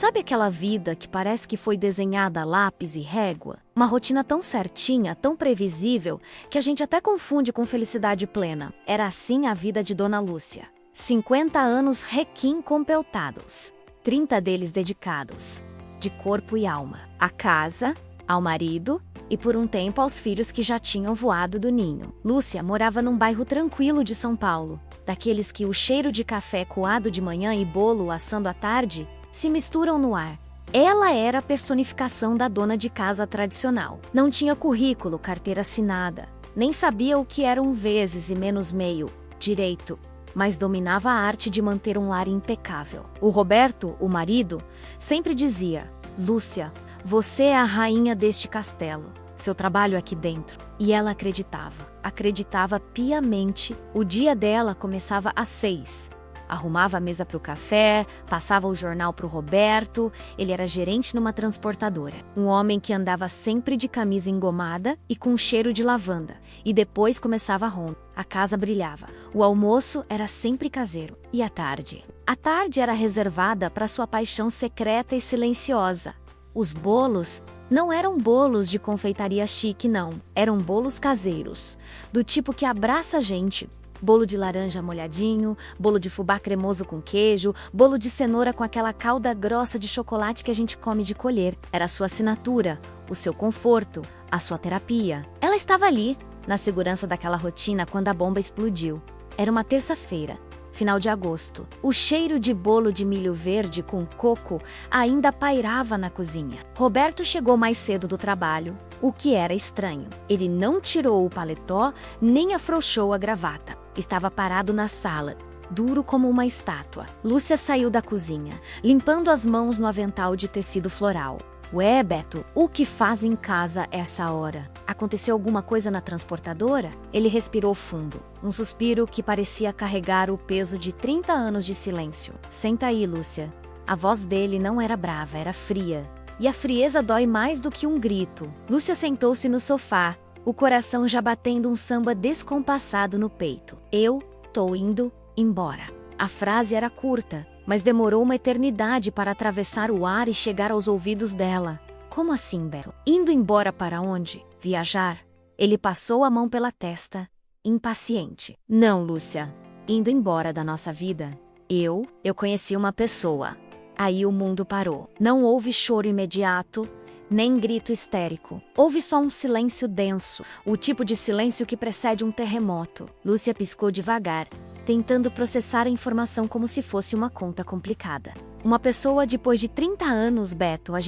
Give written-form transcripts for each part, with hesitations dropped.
Sabe aquela vida que parece que foi desenhada a lápis e régua? Uma rotina tão certinha, tão previsível, que a gente até confunde com felicidade plena. Era assim a vida de Dona Lúcia. 50 anos requincompeltados, 30 deles dedicados, de corpo e alma, à casa, ao marido e por um tempo aos filhos que já tinham voado do ninho. Lúcia morava num bairro tranquilo de São Paulo, daqueles que o cheiro de café coado de manhã e bolo assando à tarde se misturam no ar. Ela era a personificação da dona de casa tradicional. Não tinha currículo, carteira assinada, nem sabia o que era um vezes e menos meio, direito, mas dominava a arte de manter um lar impecável. O Roberto, o marido, sempre dizia: Lúcia, você é a rainha deste castelo. Seu trabalho é aqui dentro. E ela acreditava piamente. O dia dela começava às 6. Arrumava a mesa para o café, passava o jornal para o Roberto. Ele era gerente numa transportadora. Um homem que andava sempre de camisa engomada e com cheiro de lavanda. E depois começava a ronda. A casa brilhava. O almoço era sempre caseiro. E à tarde? A tarde era reservada para sua paixão secreta e silenciosa. Os bolos não eram bolos de confeitaria chique, não. Eram bolos caseiros, do tipo que abraça a gente. Bolo de laranja molhadinho, bolo de fubá cremoso com queijo, bolo de cenoura com aquela calda grossa de chocolate que a gente come de colher. Era a sua assinatura, o seu conforto, a sua terapia. Ela estava ali, na segurança daquela rotina quando a bomba explodiu. Era uma terça-feira, final de agosto. O cheiro de bolo de milho verde com coco ainda pairava na cozinha. Roberto chegou mais cedo do trabalho, o que era estranho. Ele não tirou o paletó, nem afrouxou a gravata. Estava parado na sala, duro como uma estátua. Lúcia saiu da cozinha, limpando as mãos no avental de tecido floral. Ué, Beto, o que faz em casa essa hora? Aconteceu alguma coisa na transportadora? Ele respirou fundo, um suspiro que parecia carregar o peso de 30 anos de silêncio. Senta aí, Lúcia. A voz dele não era brava, era fria. E a frieza dói mais do que um grito. Lúcia sentou-se no sofá, o coração já batendo um samba descompassado no peito. Eu tô indo embora. A frase era curta, mas demorou uma eternidade para atravessar o ar e chegar aos ouvidos dela. Como assim, Beto? Indo embora para onde? Viajar? Ele passou a mão pela testa, impaciente. Não, Lúcia. Indo embora da nossa vida. Eu conheci uma pessoa. Aí o mundo parou. Não houve choro imediato, nem grito histérico. Houve só um silêncio denso, o tipo de silêncio que precede um terremoto. Lúcia piscou devagar, tentando processar a informação como se fosse uma conta complicada. Uma pessoa depois de 30 anos, Beto, a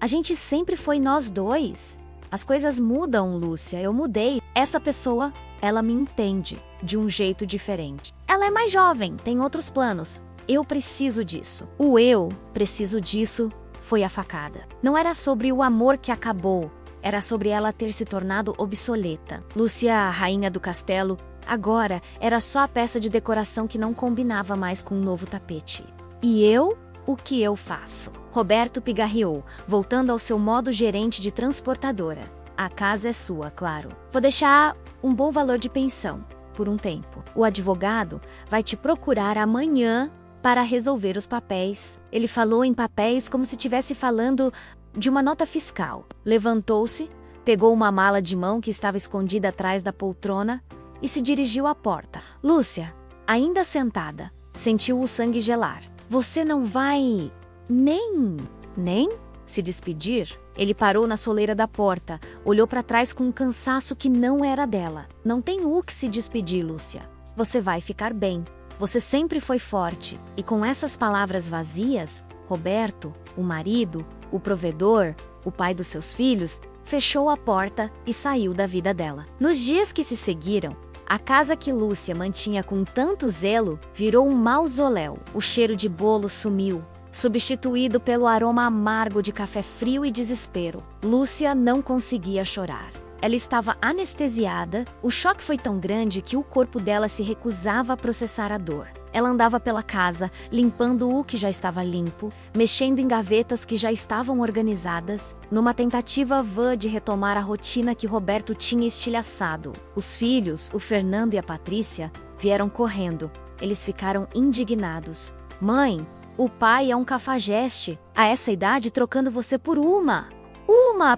gente sempre foi nós dois. As coisas mudam, Lúcia, eu mudei. Essa pessoa, ela me entende de um jeito diferente. Ela é mais jovem, tem outros planos. Eu preciso disso. O eu preciso disso foi a facada. Não era sobre o amor que acabou, era sobre ela ter se tornado obsoleta. Lúcia, a rainha do castelo, agora era só a peça de decoração que não combinava mais com um novo tapete. E eu? O que eu faço? Roberto pigarreou, voltando ao seu modo gerente de transportadora. A casa é sua, claro. Vou deixar um bom valor de pensão, por um tempo. O advogado vai te procurar amanhã para resolver os papéis. Ele falou em papéis como se estivesse falando de uma nota fiscal. Levantou-se, pegou uma mala de mão que estava escondida atrás da poltrona e se dirigiu à porta. Lúcia, ainda sentada, sentiu o sangue gelar. Você não vai nem se despedir? Ele parou na soleira da porta, olhou para trás com um cansaço que não era dela. Não tem o que se despedir, Lúcia. Você vai ficar bem. Você sempre foi forte. E com essas palavras vazias, Roberto, o marido, o provedor, o pai dos seus filhos, fechou a porta e saiu da vida dela. Nos dias que se seguiram, a casa que Lúcia mantinha com tanto zelo virou um mausoléu. O cheiro de bolo sumiu, substituído pelo aroma amargo de café frio e desespero. Lúcia não conseguia chorar. Ela estava anestesiada, o choque foi tão grande que o corpo dela se recusava a processar a dor. Ela andava pela casa, limpando o que já estava limpo, mexendo em gavetas que já estavam organizadas, numa tentativa vã de retomar a rotina que Roberto tinha estilhaçado. Os filhos, o Fernando e a Patrícia, vieram correndo. Eles ficaram indignados. Mãe, O pai é um cafajeste, a essa idade trocando você por uma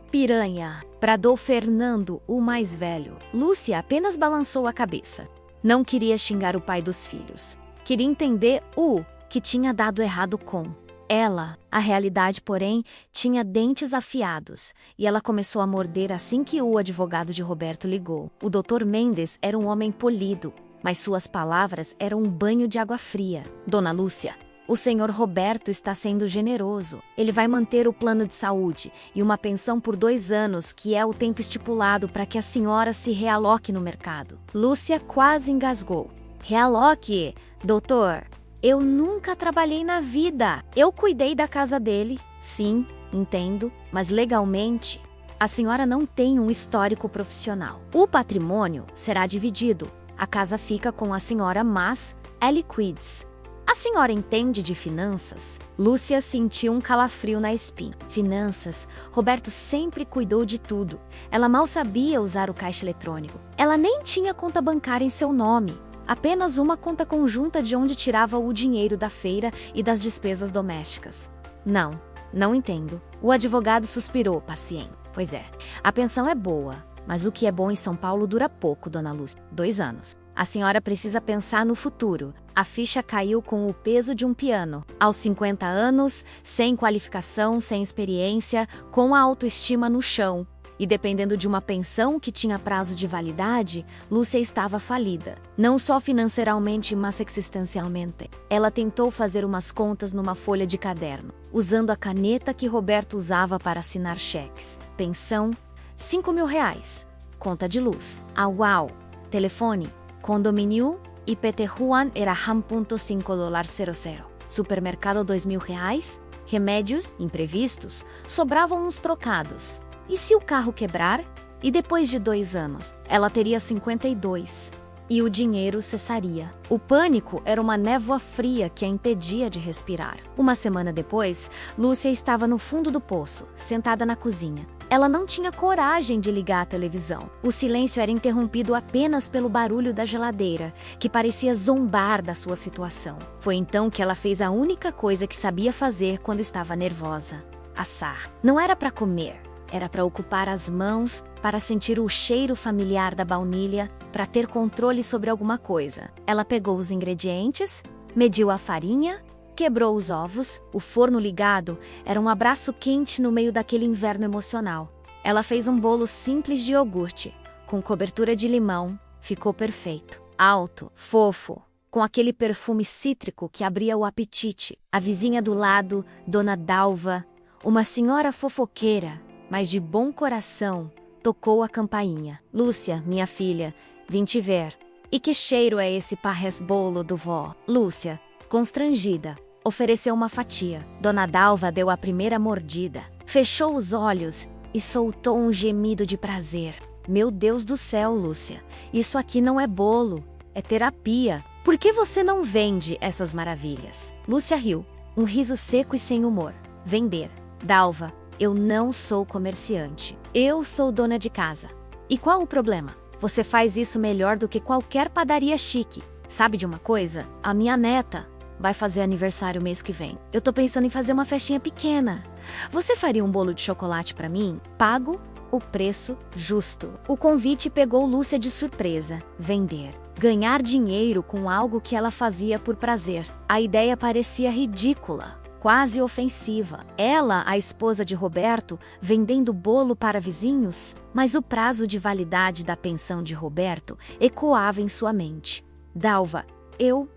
piranha, bradou Fernando, o mais velho. Lúcia apenas balançou a cabeça. Não queria xingar o pai dos filhos. Queria entender o que tinha dado errado com ela. A realidade, porém, tinha dentes afiados, e ela começou a morder assim que o advogado de Roberto ligou. O Dr. Mendes era um homem polido, mas suas palavras eram um banho de água fria. Dona Lúcia, o senhor Roberto está sendo generoso. Ele vai manter o plano de saúde e uma pensão por 2 anos, que é o tempo estipulado para que a senhora se realoque no mercado. Lúcia quase engasgou. Realoque, doutor? Eu nunca trabalhei na vida. Eu cuidei da casa dele. Sim, entendo, mas legalmente, a senhora não tem um histórico profissional. O patrimônio será dividido. A casa fica com a senhora, mas é liquids. A senhora entende de finanças? Lúcia sentiu um calafrio na espinha. Finanças? Roberto sempre cuidou de tudo. Ela mal sabia usar o caixa eletrônico. Ela nem tinha conta bancária em seu nome. Apenas uma conta conjunta de onde tirava o dinheiro da feira e das despesas domésticas. Não entendo. O advogado suspirou, paciente. Pois é, a pensão é boa, mas o que é bom em São Paulo dura pouco, dona Lúcia. 2 anos. A senhora precisa pensar no futuro. A ficha caiu com o peso de um piano. Aos 50 anos, sem qualificação, sem experiência, com a autoestima no chão. E dependendo de uma pensão que tinha prazo de validade, Lúcia estava falida. Não só financeiramente, mas existencialmente. Ela tentou fazer umas contas numa folha de caderno, usando a caneta que Roberto usava para assinar cheques. Pensão, R$5.000. Conta de luz. Uau! Telefone, condomínio, IPT Juan era $1.500. Supermercado, R$2.000. Remédios, imprevistos, sobravam uns trocados. E se o carro quebrar? E depois de 2 anos, ela teria 52. E o dinheiro cessaria. O pânico era uma névoa fria que a impedia de respirar. Uma semana depois, Lúcia estava no fundo do poço, sentada na cozinha. Ela não tinha coragem de ligar a televisão. O silêncio era interrompido apenas pelo barulho da geladeira, que parecia zombar da sua situação. Foi então que ela fez a única coisa que sabia fazer quando estava nervosa: assar. Não era para comer. Era para ocupar as mãos, para sentir o cheiro familiar da baunilha, para ter controle sobre alguma coisa. Ela pegou os ingredientes, mediu a farinha, quebrou os ovos. O forno ligado era um abraço quente no meio daquele inverno emocional. Ela fez um bolo simples de iogurte, com cobertura de limão. Ficou perfeito. Alto, fofo, com aquele perfume cítrico que abria o apetite. A vizinha do lado, Dona Dalva, uma senhora fofoqueira, mas de bom coração, tocou a campainha. Lúcia, minha filha, vim te ver. E que cheiro é esse parres-bolo do vó? Lúcia, constrangida, ofereceu uma fatia. Dona Dalva deu a primeira mordida, fechou os olhos e soltou um gemido de prazer. Meu Deus do céu, Lúcia, isso aqui não é bolo, é terapia. Por que você não vende essas maravilhas? Lúcia riu, um riso seco e sem humor. Vender. Dalva, eu não sou comerciante. Eu sou dona de casa. E qual o problema? Você faz isso melhor do que qualquer padaria chique. Sabe de uma coisa? A minha neta vai fazer aniversário mês que vem. Eu tô pensando em fazer uma festinha pequena. Você faria um bolo de chocolate pra mim? Pago o preço justo. O convite pegou Lúcia de surpresa. Vender. Ganhar dinheiro com algo que ela fazia por prazer. A ideia parecia ridícula, quase ofensiva. Ela, a esposa de Roberto, vendendo bolo para vizinhos? Mas o prazo de validade da pensão de Roberto ecoava em sua mente. Dalva, eu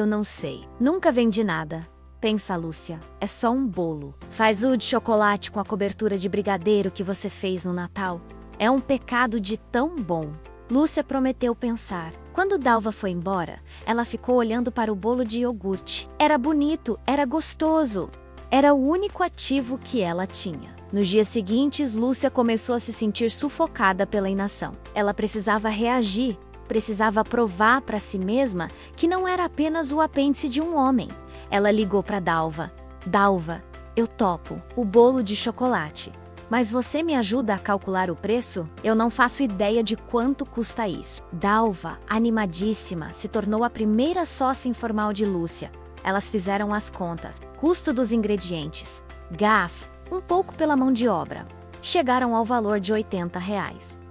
não sei. Nunca vendi nada. Pensa, Lúcia, é só um bolo. Faz o de chocolate com a cobertura de brigadeiro que você fez no Natal. É um pecado de tão bom. Lúcia prometeu pensar. Quando Dalva foi embora, ela ficou olhando para o bolo de iogurte. Era bonito, era gostoso. Era o único ativo que ela tinha. Nos dias seguintes, Lúcia começou a se sentir sufocada pela inação. Ela precisava reagir, precisava provar para si mesma que não era apenas o apêndice de um homem. Ela ligou para Dalva. Dalva, eu topo o bolo de chocolate. Mas você me ajuda a calcular o preço? Eu não faço ideia de quanto custa isso. Dalva, animadíssima, se tornou a primeira sócia informal de Lúcia. Elas fizeram as contas. custo dos ingredientes, gás, um pouco pela mão de obra. Chegaram ao valor de R$ 80.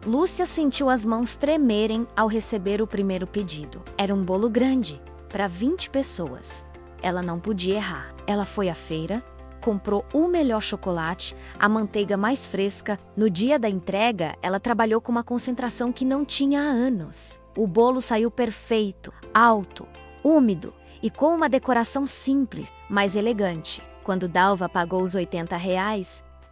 Lúcia sentiu as mãos tremerem ao receber o primeiro pedido. Era um bolo grande, para 20 pessoas. Ela não podia errar. Ela foi à feira, comprou o melhor chocolate, a manteiga mais fresca. No dia da entrega, ela trabalhou com uma concentração que não tinha há anos. O bolo saiu perfeito, alto, úmido e com uma decoração simples, mas elegante. Quando Dalva pagou os R$ 80,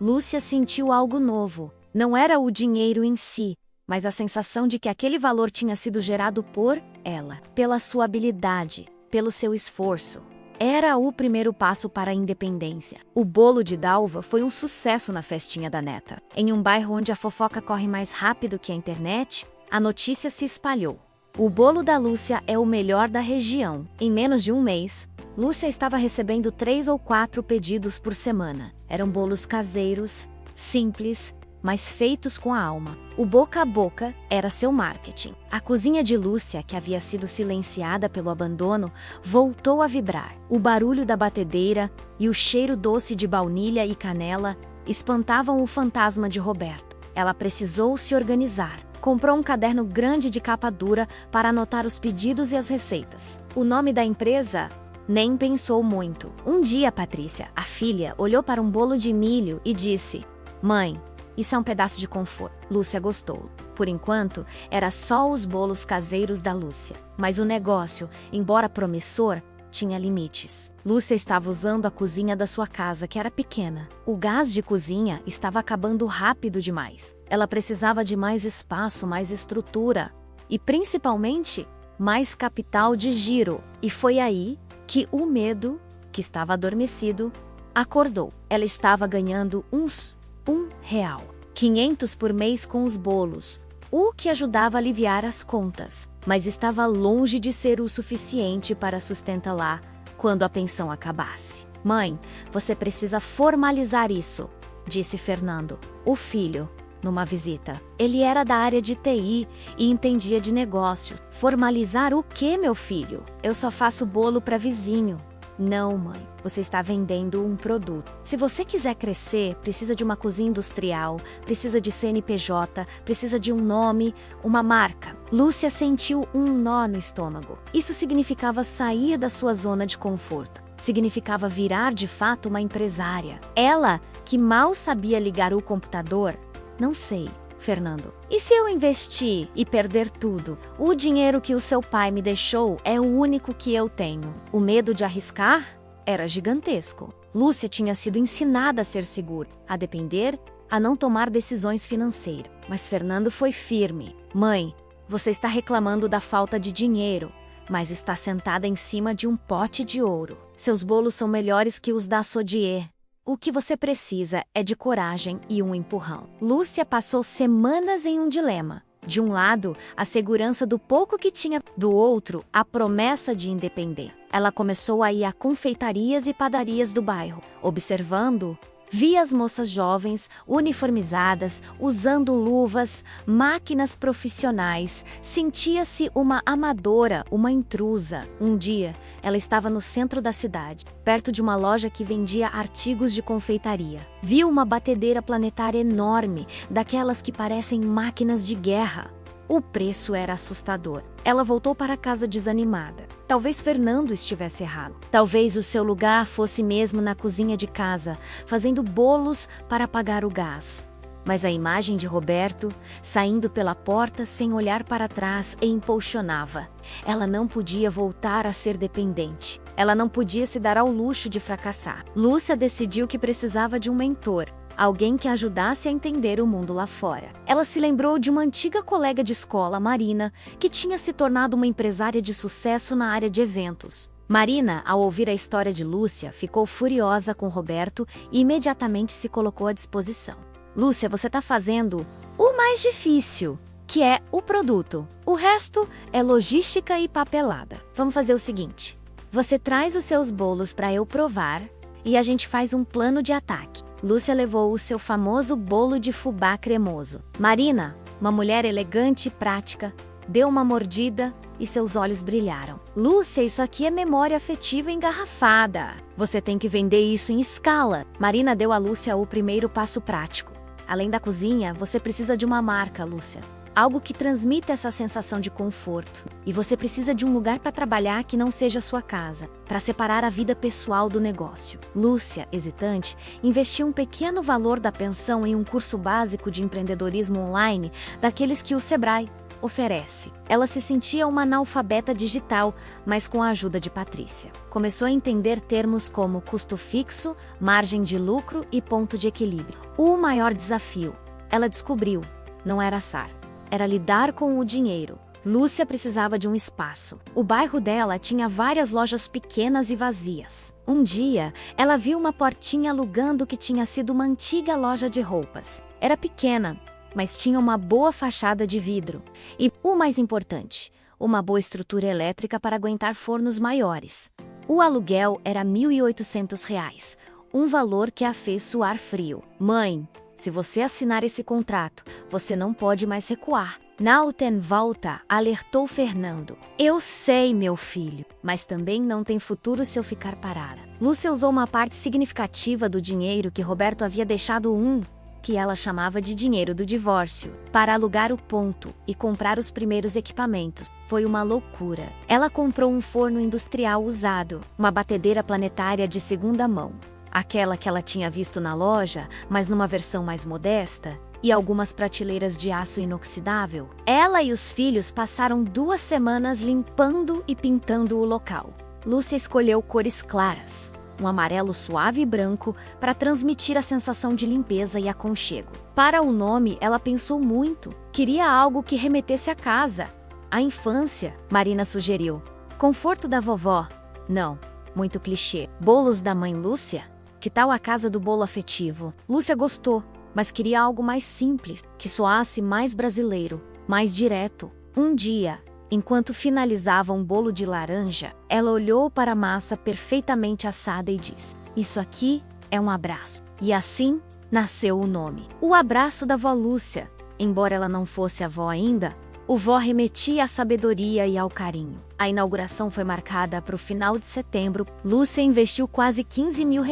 Lúcia sentiu algo novo. Não era o dinheiro em si, mas a sensação de que aquele valor tinha sido gerado por ela, pela sua habilidade, pelo seu esforço. Era o primeiro passo para a independência. O bolo de Dalva foi um sucesso na festinha da neta. Em um bairro onde a fofoca corre mais rápido que a internet, a notícia se espalhou. O bolo da Lúcia é o melhor da região. Em menos de um mês, Lúcia estava recebendo 3 ou 4 pedidos por semana. Eram bolos caseiros, simples, mas feitos com a alma. O boca a boca era seu marketing. A cozinha de Lúcia, que havia sido silenciada pelo abandono, voltou a vibrar. O barulho da batedeira e o cheiro doce de baunilha e canela espantavam o fantasma de Roberto. Ela precisou se organizar. Comprou um caderno grande de capa dura para anotar os pedidos e as receitas. O nome da empresa? Nem pensou muito. Um dia, Patrícia, a filha, olhou para um bolo de milho e disse: "Mãe, isso é um pedaço de conforto." Lúcia gostou. Por enquanto, era só os bolos caseiros da Lúcia. Mas o negócio, embora promissor, tinha limites. Lúcia estava usando a cozinha da sua casa, que era pequena. O gás de cozinha estava acabando rápido demais. Ela precisava de mais espaço, mais estrutura e, principalmente, mais capital de giro. E foi aí que o medo, que estava adormecido, acordou. Ela estava ganhando uns R$ 1, 500 por mês com os bolos, o que ajudava a aliviar as contas, mas estava longe de ser o suficiente para sustentá-la quando a pensão acabasse. "Mãe, você precisa formalizar isso", disse Fernando, o filho, numa visita. Ele era da área de TI e entendia de negócios. "Formalizar o quê, meu filho? Eu só faço bolo para vizinho." "Não, mãe. Você está vendendo um produto. Se você quiser crescer, precisa de uma cozinha industrial, precisa de CNPJ, precisa de um nome, uma marca." Lúcia sentiu um nó no estômago. Isso significava sair da sua zona de conforto. Significava virar de fato uma empresária. Ela, que mal sabia ligar o computador, "Não sei, Fernando. E se eu investir e perder tudo? O dinheiro que o seu pai me deixou é o único que eu tenho." O medo de arriscar era gigantesco. Lúcia tinha sido ensinada a ser segura, a depender, a não tomar decisões financeiras. Mas Fernando foi firme. "Mãe, você está reclamando da falta de dinheiro, mas está sentada em cima de um pote de ouro. Seus bolos são melhores que os da Sodier. O que você precisa é de coragem e um empurrão." Lúcia passou semanas em um dilema. De um lado, a segurança do pouco que tinha, do outro, a promessa de independer. Ela começou a ir a confeitarias e padarias do bairro, observando. Via as moças jovens, uniformizadas, usando luvas, máquinas profissionais. Sentia-se uma amadora, uma intrusa. Um dia, ela estava no centro da cidade, perto de uma loja que vendia artigos de confeitaria. Viu uma batedeira planetária enorme, daquelas que parecem máquinas de guerra. O preço era assustador. Ela voltou para casa desanimada. Talvez Fernando estivesse errado. Talvez o seu lugar fosse mesmo na cozinha de casa, fazendo bolos para pagar o gás. Mas a imagem de Roberto, saindo pela porta sem olhar para trás, a impulsionava. Ela não podia voltar a ser dependente. Ela não podia se dar ao luxo de fracassar. Lúcia decidiu que precisava de um mentor. Alguém que a ajudasse a entender o mundo lá fora. Ela se lembrou de uma antiga colega de escola, Marina, que tinha se tornado uma empresária de sucesso na área de eventos. Marina, ao ouvir a história de Lúcia, ficou furiosa com Roberto e imediatamente se colocou à disposição. "Lúcia, você está fazendo o mais difícil, que é o produto. O resto é logística e papelada. Vamos fazer o seguinte: você traz os seus bolos para eu provar e a gente faz um plano de ataque." Lúcia levou o seu famoso bolo de fubá cremoso. Marina, uma mulher elegante e prática, deu uma mordida e seus olhos brilharam. Lúcia, isso aqui é memória afetiva engarrafada. Você tem que vender isso em escala. Marina deu a Lúcia o primeiro passo prático. Além da cozinha, você precisa de uma marca, Lúcia. Algo que transmita essa sensação de conforto. E você precisa de um lugar para trabalhar que não seja sua casa, para separar a vida pessoal do negócio. Lúcia, hesitante, investiu um pequeno valor da pensão em um curso básico de empreendedorismo online, daqueles que o Sebrae oferece. Ela se sentia uma analfabeta digital, mas com a ajuda de Patrícia. Começou a entender termos como custo fixo, margem de lucro e ponto de equilíbrio. O maior desafio, ela descobriu, não era assar. Era lidar com o dinheiro. Lúcia precisava de um espaço. O bairro dela tinha várias lojas pequenas e vazias. Um dia, ela viu uma portinha alugando que tinha sido uma antiga loja de roupas. Era pequena, mas tinha uma boa fachada de vidro. E, o mais importante, uma boa estrutura elétrica para aguentar fornos maiores. O aluguel era R$ 1.800, um valor que a fez suar frio. Mãe, se você assinar esse contrato, você não pode mais recuar. Não tem volta, alertou Fernando. Eu sei, meu filho, mas também não tem futuro se eu ficar parada. Lúcia usou uma parte significativa do dinheiro que Roberto havia deixado que ela chamava de dinheiro do divórcio, para alugar o ponto e comprar os primeiros equipamentos. Foi uma loucura. Ela comprou um forno industrial usado, uma batedeira planetária de segunda mão, aquela que ela tinha visto na loja, mas numa versão mais modesta, e algumas prateleiras de aço inoxidável. Ela e os filhos passaram 2 semanas limpando e pintando o local. Lúcia escolheu cores claras, um amarelo suave e branco, para transmitir a sensação de limpeza e aconchego. Para o nome, ela pensou muito. Queria algo que remetesse à casa, à infância, Marina sugeriu. Conforto da vovó? Não, muito clichê. Bolos da mãe Lúcia? Que tal a casa do bolo afetivo? Lúcia gostou, mas queria algo mais simples, que soasse mais brasileiro, mais direto. Um dia, enquanto finalizava um bolo de laranja, ela olhou para a massa perfeitamente assada e disse: "Isso aqui é um abraço." E assim nasceu o nome. O abraço da vó Lúcia. Embora ela não fosse avó ainda, o vó remetia à sabedoria e ao carinho. A inauguração foi marcada para o final de setembro. Lúcia investiu quase R$ 15 mil,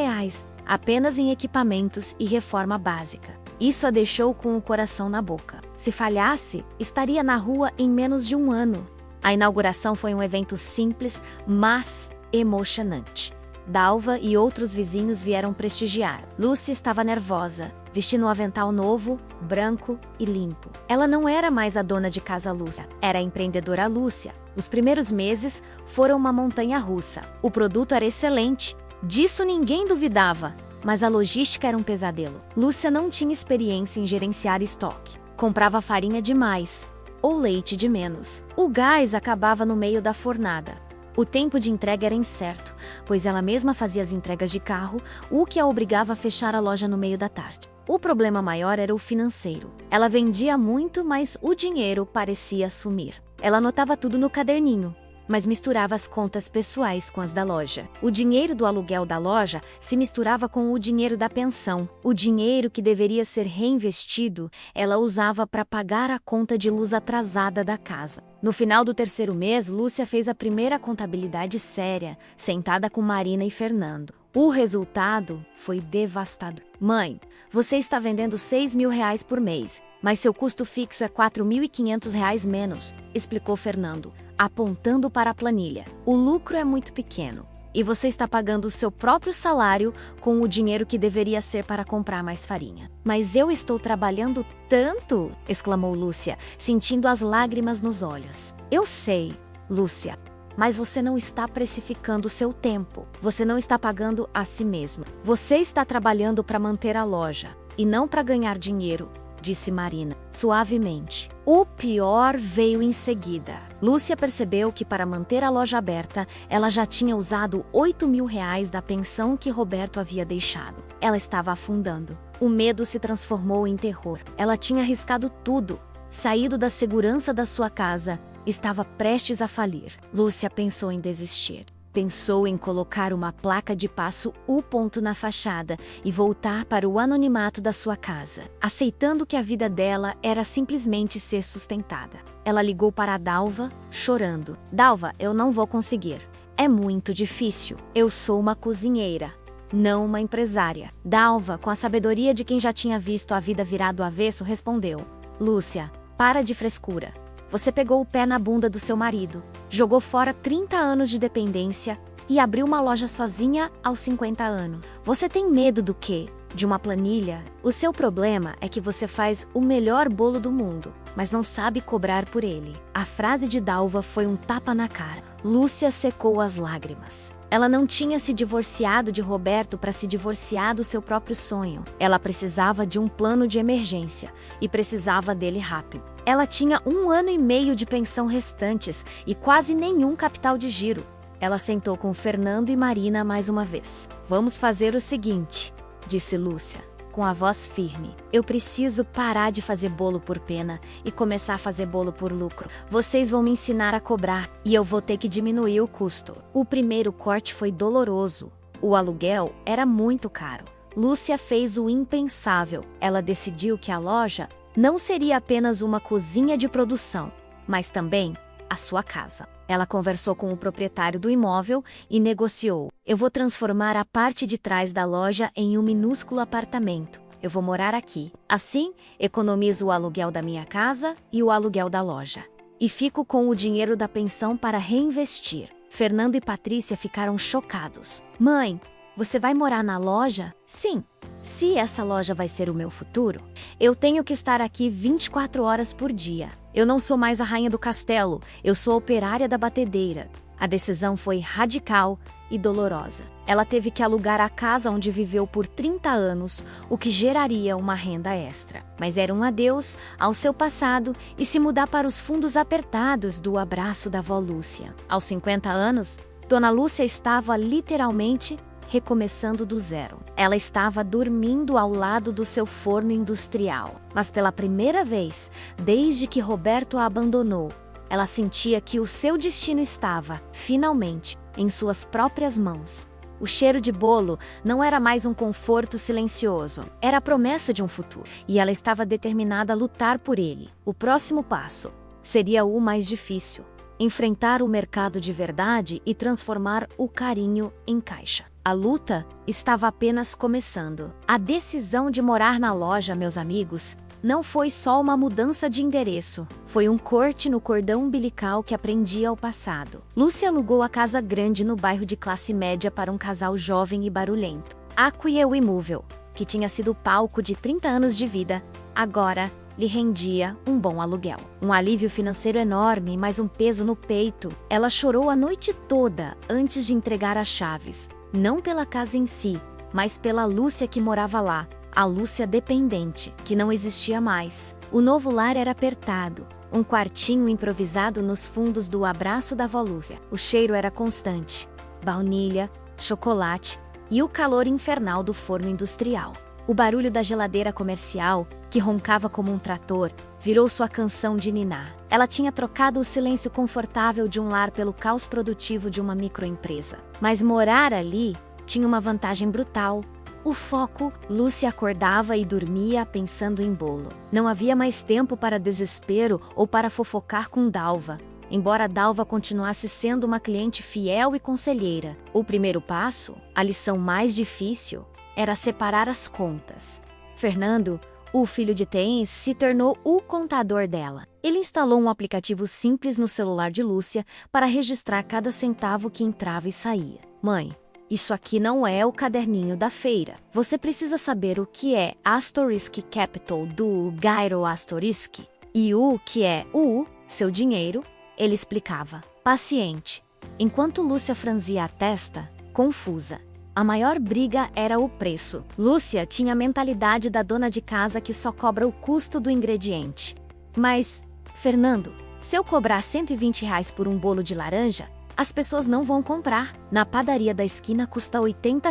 apenas em equipamentos e reforma básica. Isso a deixou com o coração na boca. Se falhasse, estaria na rua em menos de 1 ano. A inauguração foi um evento simples, mas emocionante. Dalva e outros vizinhos vieram prestigiar. Lúcia estava nervosa, vestindo um avental novo, branco e limpo. Ela não era mais a dona de casa Lúcia, era a empreendedora Lúcia. Os primeiros meses foram uma montanha-russa. O produto era excelente, disso ninguém duvidava, mas a logística era um pesadelo. Lúcia não tinha experiência em gerenciar estoque. Comprava farinha demais, ou leite de menos. O gás acabava no meio da fornada. O tempo de entrega era incerto, pois ela mesma fazia as entregas de carro, o que a obrigava a fechar a loja no meio da tarde. O problema maior era o financeiro. Ela vendia muito, mas o dinheiro parecia sumir. Ela anotava tudo no caderninho, mas misturava as contas pessoais com as da loja. O dinheiro do aluguel da loja se misturava com o dinheiro da pensão. O dinheiro que deveria ser reinvestido, ela usava para pagar a conta de luz atrasada da casa. No final do 3º mês, Lúcia fez a primeira contabilidade séria, sentada com Marina e Fernando. O resultado foi devastador. Mãe, você está vendendo R$ 6 mil por mês, mas seu custo fixo é R$ 4.500 menos, explicou Fernando, apontando para a planilha. O lucro é muito pequeno, e você está pagando o seu próprio salário com o dinheiro que deveria ser para comprar mais farinha. Mas eu estou trabalhando tanto, exclamou Lúcia, sentindo as lágrimas nos olhos. Eu sei, Lúcia, mas você não está precificando o seu tempo. Você não está pagando a si mesma. Você está trabalhando para manter a loja, e não para ganhar dinheiro, disse Marina, suavemente. O pior veio em seguida. Lúcia percebeu que para manter a loja aberta, ela já tinha usado R$ 8 mil da pensão que Roberto havia deixado. Ela estava afundando. O medo se transformou em terror. Ela tinha arriscado tudo, saído da segurança da sua casa, estava prestes a falir. Lúcia pensou em desistir. Pensou em colocar uma placa de passo U ponto na fachada e voltar para o anonimato da sua casa, aceitando que a vida dela era simplesmente ser sustentada. Ela ligou para a Dalva, chorando. Dalva, eu não vou conseguir. É muito difícil. Eu sou uma cozinheira, não uma empresária. Dalva, com a sabedoria de quem já tinha visto a vida virar do avesso, respondeu: Lúcia, para de frescura. Você pegou o pé na bunda do seu marido, jogou fora 30 anos de dependência e abriu uma loja sozinha aos 50 anos. Você tem medo do quê? De uma planilha? O seu problema é que você faz o melhor bolo do mundo, mas não sabe cobrar por ele. A frase de Dalva foi um tapa na cara. Lúcia secou as lágrimas. Ela não tinha se divorciado de Roberto para se divorciar do seu próprio sonho. Ela precisava de um plano de emergência e precisava dele rápido. Ela tinha 1 ano e meio de pensão restantes e quase nenhum capital de giro. Ela sentou com Fernando e Marina mais uma vez. Vamos fazer o seguinte, disse Lúcia, com a voz firme. Eu preciso parar de fazer bolo por pena e começar a fazer bolo por lucro. Vocês vão me ensinar a cobrar e eu vou ter que diminuir o custo. O primeiro corte foi doloroso. O aluguel era muito caro. Lúcia fez o impensável. Ela decidiu que a loja não seria apenas uma cozinha de produção, mas também a sua casa. Ela conversou com o proprietário do imóvel e negociou. Eu vou transformar a parte de trás da loja em um minúsculo apartamento. Eu vou morar aqui. Assim, economizo o aluguel da minha casa e o aluguel da loja. E fico com o dinheiro da pensão para reinvestir. Fernando e Patrícia ficaram chocados. Mãe, você vai morar na loja? Sim. Se essa loja vai ser o meu futuro, eu tenho que estar aqui 24 horas por dia. Eu não sou mais a rainha do castelo, eu sou a operária da batedeira. A decisão foi radical e dolorosa. Ela teve que alugar a casa onde viveu por 30 anos, o que geraria uma renda extra. Mas era um adeus ao seu passado e se mudar para os fundos apertados do abraço da avó Lúcia. Aos 50 anos, Dona Lúcia estava literalmente recomeçando do zero. Ela estava dormindo ao lado do seu forno industrial. Mas pela primeira vez, desde que Roberto a abandonou, ela sentia que o seu destino estava, finalmente, em suas próprias mãos. O cheiro de bolo não era mais um conforto silencioso, era a promessa de um futuro. E ela estava determinada a lutar por ele. O próximo passo seria o mais difícil: enfrentar o mercado de verdade e transformar o carinho em caixa. A luta estava apenas começando. A decisão de morar na loja, meus amigos, não foi só uma mudança de endereço. Foi um corte no cordão umbilical que prendia ao passado. Lúcia alugou a casa grande no bairro de classe média para um casal jovem e barulhento. Aquia Imóvel, que tinha sido palco de 30 anos de vida, agora lhe rendia um bom aluguel. Um alívio financeiro enorme, mas um peso no peito. Ela chorou a noite toda antes de entregar as chaves. Não pela casa em si, mas pela Lúcia que morava lá, a Lúcia dependente, que não existia mais. O novo lar era apertado, um quartinho improvisado nos fundos do abraço da avó Lúcia. O cheiro era constante: baunilha, chocolate e o calor infernal do forno industrial. O barulho da geladeira comercial, que roncava como um trator, virou sua canção de ninar. Ela tinha trocado o silêncio confortável de um lar pelo caos produtivo de uma microempresa. Mas morar ali tinha uma vantagem brutal: o foco. Lúcia acordava e dormia pensando em bolo. Não havia mais tempo para desespero ou para fofocar com Dalva. Embora Dalva continuasse sendo uma cliente fiel e conselheira, o primeiro passo, a lição mais difícil, era separar as contas. Fernando, o filho de Tens, se tornou o contador dela. Ele instalou um aplicativo simples no celular de Lúcia para registrar cada centavo que entrava e saía. Mãe, isso aqui não é o caderninho da feira. Você precisa saber o que é Asterisk Capital do Gyro Asterisk e o que é o seu dinheiro, ele explicava, paciente. Enquanto Lúcia franzia a testa, confusa. A maior briga era o preço. Lúcia tinha a mentalidade da dona de casa que só cobra o custo do ingrediente. Mas, Fernando, se eu cobrar R$ 120 por um bolo de laranja, as pessoas não vão comprar. Na padaria da esquina custa R$ 80.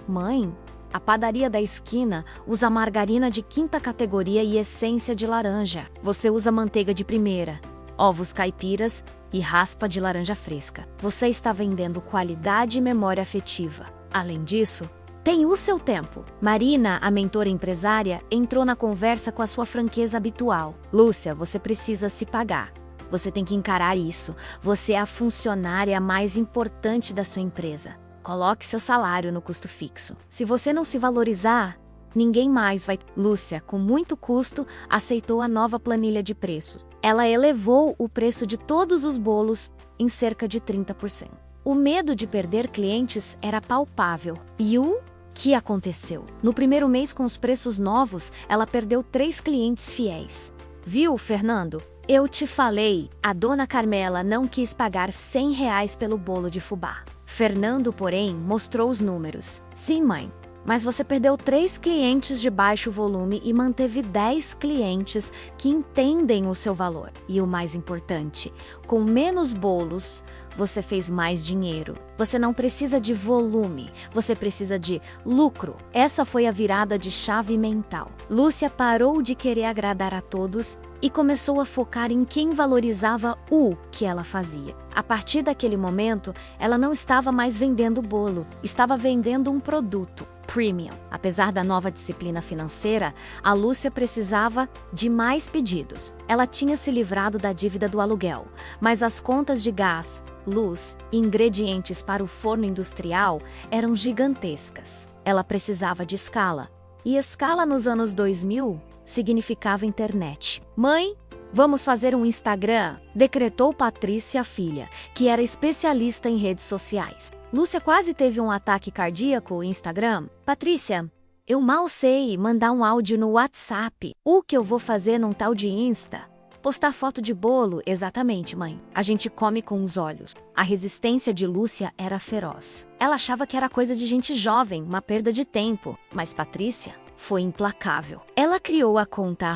Mãe, a padaria da esquina usa margarina de 5ª categoria e essência de laranja. Você usa manteiga de primeira, ovos caipiras e raspa de laranja fresca. Você está vendendo qualidade e memória afetiva. Além disso, tem o seu tempo. Marina, a mentora empresária, entrou na conversa com a sua franqueza habitual. Lúcia, você precisa se pagar. Você tem que encarar isso. Você é a funcionária mais importante da sua empresa. Coloque seu salário no custo fixo. Se você não se valorizar, ninguém mais vai. Lúcia, com muito custo, aceitou a nova planilha de preços. Ela elevou o preço de todos os bolos em cerca de 30%. O medo de perder clientes era palpável. E o que aconteceu? No primeiro mês, com os preços novos, ela perdeu 3 clientes fiéis. Viu, Fernando? Eu te falei, a dona Carmela não quis pagar R$ 100 pelo bolo de fubá. Fernando, porém, mostrou os números. Sim, mãe, mas você perdeu 3 clientes de baixo volume e manteve 10 clientes que entendem o seu valor. E o mais importante, com menos bolos, você fez mais dinheiro. Você não precisa de volume, você precisa de lucro. Essa foi a virada de chave mental. Lúcia parou de querer agradar a todos e começou a focar em quem valorizava o que ela fazia. A partir daquele momento, ela não estava mais vendendo bolo, estava vendendo um produto premium. Apesar da nova disciplina financeira, a Lúcia precisava de mais pedidos. Ela tinha se livrado da dívida do aluguel, mas as contas de gás, luz e ingredientes para o forno industrial eram gigantescas. Ela precisava de escala. E escala nos anos 2000 significava internet. Mãe, vamos fazer um Instagram? Decretou Patrícia, filha, que era especialista em redes sociais. Lúcia quase teve um ataque cardíaco no Instagram. Patrícia, eu mal sei mandar um áudio no WhatsApp. O que eu vou fazer num tal de Insta? Postar foto de bolo, exatamente, mãe. A gente come com os olhos. A resistência de Lúcia era feroz. Ela achava que era coisa de gente jovem, uma perda de tempo. Mas Patrícia foi implacável. Ela criou a conta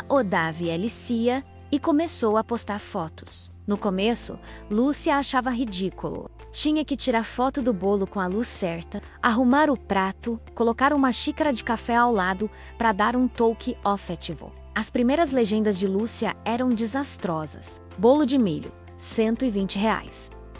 @odavielicia e começou a postar fotos. No começo, Lúcia achava ridículo. Tinha que tirar foto do bolo com a luz certa, arrumar o prato, colocar uma xícara de café ao lado para dar um toque afetivo. As primeiras legendas de Lúcia eram desastrosas. Bolo de milho, R$ 120.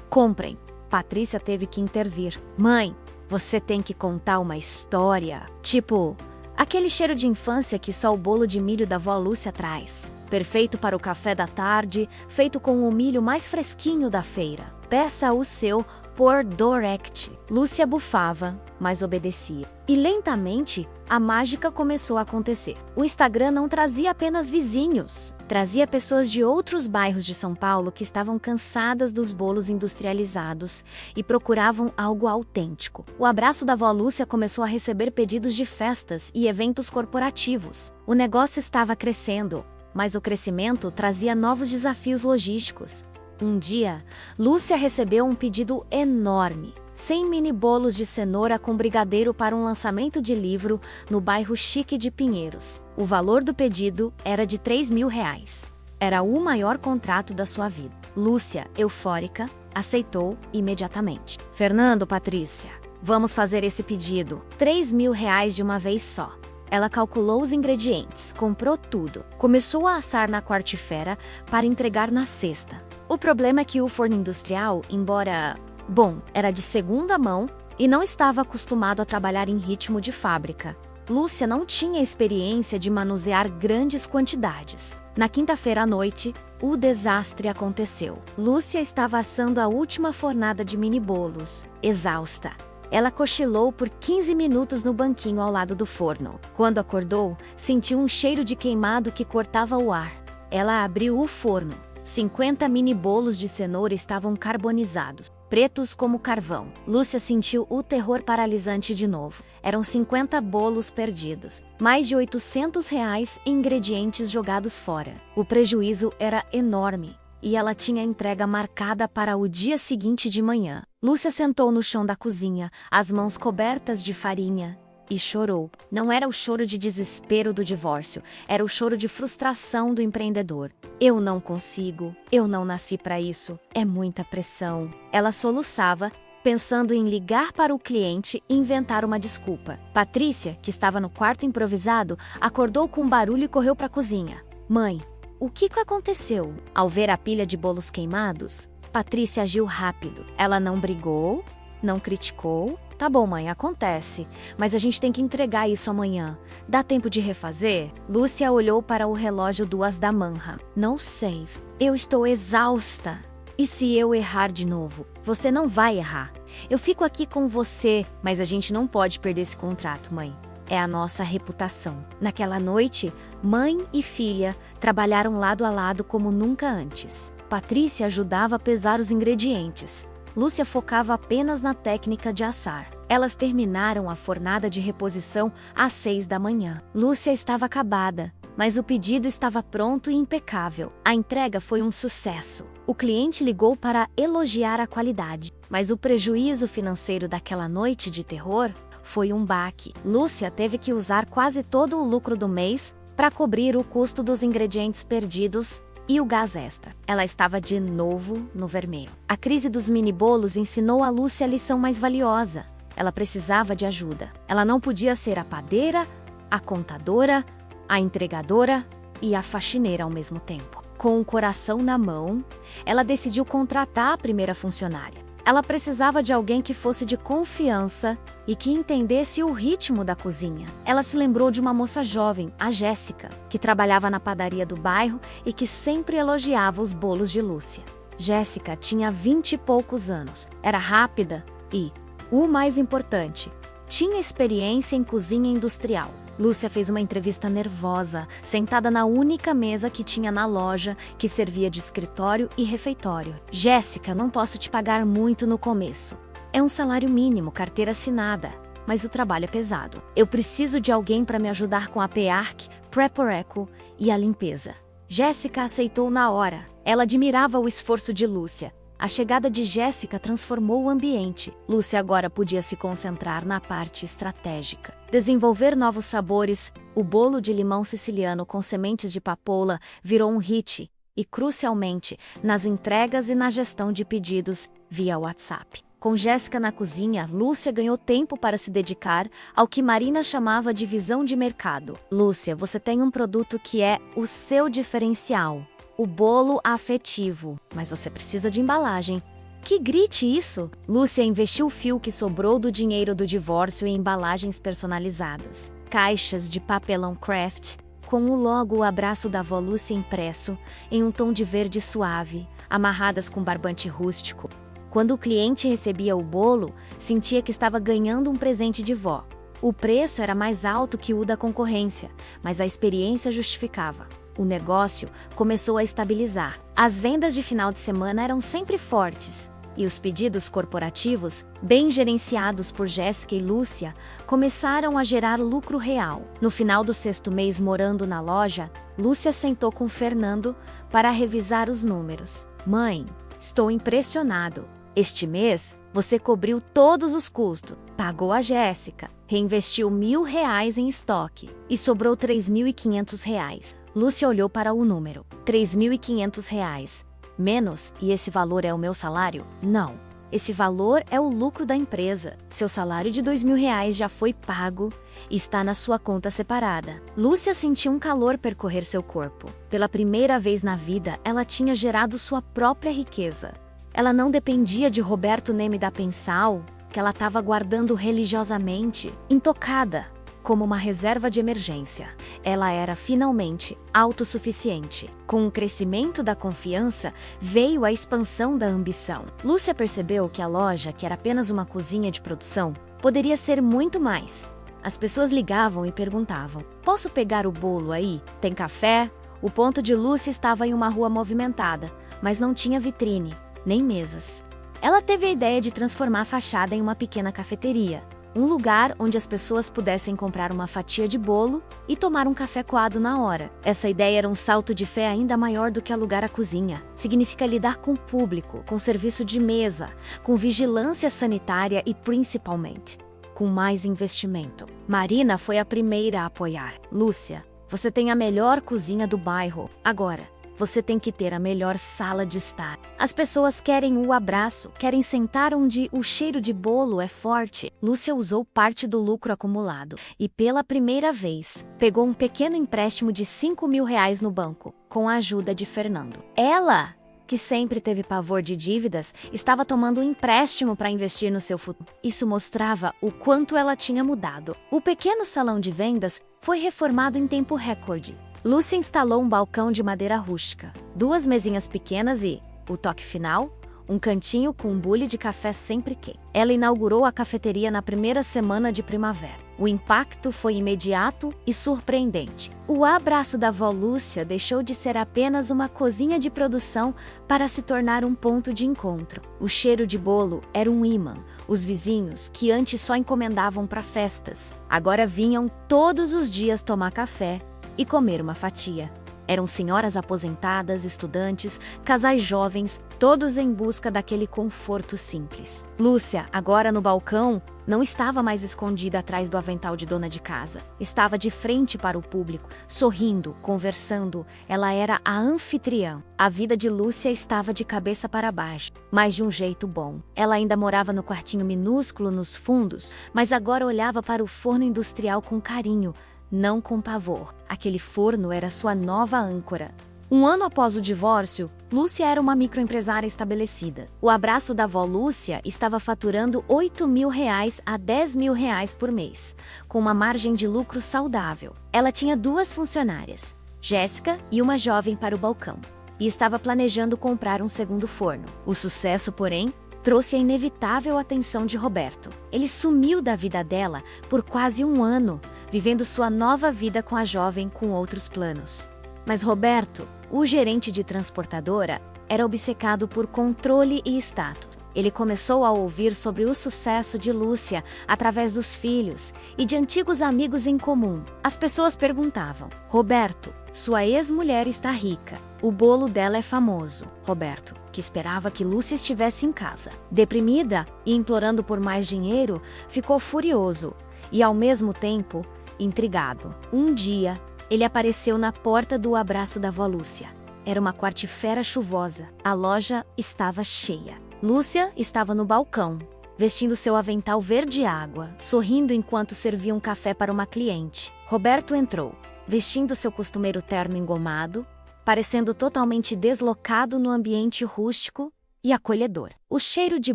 Comprem. Patrícia teve que intervir. Mãe, você tem que contar uma história. Tipo, aquele cheiro de infância que só o bolo de milho da vó Lúcia traz. Perfeito para o café da tarde, feito com o milho mais fresquinho da feira. Peça o seu por direct. Lúcia bufava, mas obedecia. E lentamente, a mágica começou a acontecer. O Instagram não trazia apenas vizinhos, trazia pessoas de outros bairros de São Paulo que estavam cansadas dos bolos industrializados e procuravam algo autêntico. O abraço da vó Lúcia começou a receber pedidos de festas e eventos corporativos. O negócio estava crescendo, mas o crescimento trazia novos desafios logísticos. Um dia, Lúcia recebeu um pedido enorme. 100 mini bolos de cenoura com brigadeiro para um lançamento de livro no bairro chique de Pinheiros. O valor do pedido era de R$ 3.000. Era o maior contrato da sua vida. Lúcia, eufórica, aceitou imediatamente. Fernando, Patrícia, vamos fazer esse pedido. R$ 3.000 de uma vez só. Ela calculou os ingredientes, comprou tudo. Começou a assar na quarta-feira para entregar na sexta. O problema é que o forno industrial, embora bom, era de segunda mão e não estava acostumado a trabalhar em ritmo de fábrica. Lúcia não tinha experiência de manusear grandes quantidades. Na quinta-feira à noite, o desastre aconteceu. Lúcia estava assando a última fornada de mini bolos, exausta. Ela cochilou por 15 minutos no banquinho ao lado do forno. Quando acordou, sentiu um cheiro de queimado que cortava o ar. Ela abriu o forno. 50 mini bolos de cenoura estavam carbonizados, pretos como carvão. Lúcia sentiu o terror paralisante de novo. Eram 50 bolos perdidos, mais de R$ 800 em ingredientes jogados fora. O prejuízo era enorme e ela tinha a entrega marcada para o dia seguinte de manhã. Lúcia sentou no chão da cozinha, as mãos cobertas de farinha, e chorou. Não era o choro de desespero do divórcio, era o choro de frustração do empreendedor. Eu não consigo, eu não nasci para isso, é muita pressão. Ela soluçava, pensando em ligar para o cliente e inventar uma desculpa. Patrícia, que estava no quarto improvisado, acordou com um barulho e correu para a cozinha. Mãe, O que aconteceu? Ao ver a pilha de bolos queimados, Patrícia agiu rápido. Ela não brigou, não criticou. Tá bom, mãe, acontece, mas a gente tem que entregar isso amanhã. Dá tempo de refazer? Lúcia olhou para o relógio 2 da manhã. Não sei. Eu estou exausta. E se eu errar de novo? Você não vai errar. Eu fico aqui com você, mas a gente não pode perder esse contrato, mãe. É a nossa reputação. Naquela noite, mãe e filha trabalharam lado a lado como nunca antes. Patrícia ajudava a pesar os ingredientes. Lúcia focava apenas na técnica de assar. Elas terminaram a fornada de reposição às 6 da manhã. Lúcia estava acabada, mas o pedido estava pronto e impecável. A entrega foi um sucesso. O cliente ligou para elogiar a qualidade, mas o prejuízo financeiro daquela noite de terror foi um baque. Lúcia teve que usar quase todo o lucro do mês para cobrir o custo dos ingredientes perdidos e o gás extra. Ela estava de novo no vermelho. A crise dos mini-bolos ensinou a Lúcia a lição mais valiosa. Ela precisava de ajuda. Ela não podia ser a padeira, a contadora, a entregadora e a faxineira ao mesmo tempo. Com o coração na mão, ela decidiu contratar a primeira funcionária. Ela precisava de alguém que fosse de confiança e que entendesse o ritmo da cozinha. Ela se lembrou de uma moça jovem, a Jéssica, que trabalhava na padaria do bairro e que sempre elogiava os bolos de Lúcia. Jéssica tinha 20 e poucos anos, era rápida e, o mais importante, tinha experiência em cozinha industrial. Lúcia fez uma entrevista nervosa, sentada na única mesa que tinha na loja, que servia de escritório e refeitório. Jéssica, não posso te pagar muito no começo. É um salário mínimo, carteira assinada, mas o trabalho é pesado. Eu preciso de alguém para me ajudar com a PEARC, Preporeco e a limpeza. Jéssica aceitou na hora. Ela admirava o esforço de Lúcia. A chegada de Jéssica transformou o ambiente. Lúcia agora podia se concentrar na parte estratégica. Desenvolver novos sabores, o bolo de limão siciliano com sementes de papoula virou um hit e, crucialmente, nas entregas e na gestão de pedidos via WhatsApp. Com Jéssica na cozinha, Lúcia ganhou tempo para se dedicar ao que Marina chamava de visão de mercado. Lúcia, você tem um produto que é o seu diferencial. O bolo afetivo, mas você precisa de embalagem. Que grite isso! Lúcia investiu o fio que sobrou do dinheiro do divórcio em embalagens personalizadas. Caixas de papelão craft, com o logo o abraço da avó Lúcia impresso, em um tom de verde suave, amarradas com barbante rústico. Quando o cliente recebia o bolo, sentia que estava ganhando um presente de vó. O preço era mais alto que o da concorrência, mas a experiência justificava. O negócio começou a estabilizar. As vendas de final de semana eram sempre fortes, e os pedidos corporativos, bem gerenciados por Jéssica e Lúcia, começaram a gerar lucro real. No final do 6º mês morando na loja, Lúcia sentou com Fernando para revisar os números. Mãe, estou impressionado. Este mês, você cobriu todos os custos, pagou a Jéssica, reinvestiu R$ 1.000 em estoque e sobrou R$ 3.500. Lúcia olhou para o número. R$ 3.500. Menos, e esse valor é o meu salário? Não. Esse valor é o lucro da empresa. Seu salário de R$ 2.000 já foi pago e está na sua conta separada. Lúcia sentiu um calor percorrer seu corpo. Pela primeira vez na vida, ela tinha gerado sua própria riqueza. Ela não dependia de Roberto Neme da Pensal, que ela estava guardando religiosamente, intocada, como uma reserva de emergência. Ela era finalmente autossuficiente. Com o crescimento da confiança, veio a expansão da ambição. Lúcia percebeu que a loja, que era apenas uma cozinha de produção, poderia ser muito mais. As pessoas ligavam e perguntavam: posso pegar o bolo aí? Tem café? O ponto de Lúcia estava em uma rua movimentada, mas não tinha vitrine, nem mesas. Ela teve a ideia de transformar a fachada em uma pequena cafeteria. Um lugar onde as pessoas pudessem comprar uma fatia de bolo e tomar um café coado na hora. Essa ideia era um salto de fé ainda maior do que alugar a cozinha. Significa lidar com o público, com serviço de mesa, com vigilância sanitária e, principalmente, com mais investimento. Marina foi a primeira a apoiar. Lúcia, você tem a melhor cozinha do bairro. Agora, Você tem que ter a melhor sala de estar. As pessoas querem o abraço, querem sentar onde o cheiro de bolo é forte. Lúcia usou parte do lucro acumulado e, pela primeira vez, pegou um pequeno empréstimo de R$ 5.000 no banco, com a ajuda de Fernando. Ela, que sempre teve pavor de dívidas, estava tomando um empréstimo para investir no seu futuro. Isso mostrava o quanto ela tinha mudado. O pequeno salão de vendas foi reformado em tempo recorde. Lúcia instalou um balcão de madeira rústica, 2 mesinhas pequenas e, o toque final, um cantinho com um bule de café sempre quente. Ela inaugurou a cafeteria na primeira semana de primavera. O impacto foi imediato e surpreendente. O abraço da vó Lúcia deixou de ser apenas uma cozinha de produção para se tornar um ponto de encontro. O cheiro de bolo era um imã. Os vizinhos, que antes só encomendavam para festas, agora vinham todos os dias tomar café e comer uma fatia. Eram senhoras aposentadas, estudantes, casais jovens, todos em busca daquele conforto simples. Lúcia, agora no balcão, não estava mais escondida atrás do avental de dona de casa. Estava de frente para o público, sorrindo, conversando. Ela era a anfitriã. A vida de Lúcia estava de cabeça para baixo, mas de um jeito bom. Ela ainda morava no quartinho minúsculo nos fundos, mas agora olhava para o forno industrial com carinho, não com pavor. Aquele forno era sua nova âncora. Um ano após o divórcio, Lúcia era uma microempresária estabelecida. O abraço da avó Lúcia estava faturando R$ 8.000 a R$ 10.000 por mês, com uma margem de lucro saudável. Ela tinha 2 funcionárias, Jéssica e uma jovem para o balcão, e estava planejando comprar um segundo forno. O sucesso, porém, trouxe a inevitável atenção de Roberto. Ele sumiu da vida dela por quase um ano, vivendo sua nova vida com a jovem com outros planos. Mas Roberto, o gerente de transportadora, era obcecado por controle e status. Ele começou a ouvir sobre o sucesso de Lúcia através dos filhos e de antigos amigos em comum. As pessoas perguntavam: Roberto, sua ex-mulher está rica. O bolo dela é famoso. Roberto, que esperava que Lúcia estivesse em casa. Deprimida e implorando por mais dinheiro, ficou furioso e, ao mesmo tempo, intrigado. Um dia, ele apareceu na porta do abraço da avó Lúcia. Era uma quarta-feira chuvosa. A loja estava cheia. Lúcia estava no balcão, vestindo seu avental verde água, sorrindo enquanto servia um café para uma cliente. Roberto entrou, vestindo seu costumeiro terno engomado, parecendo totalmente deslocado no ambiente rústico e acolhedor. O cheiro de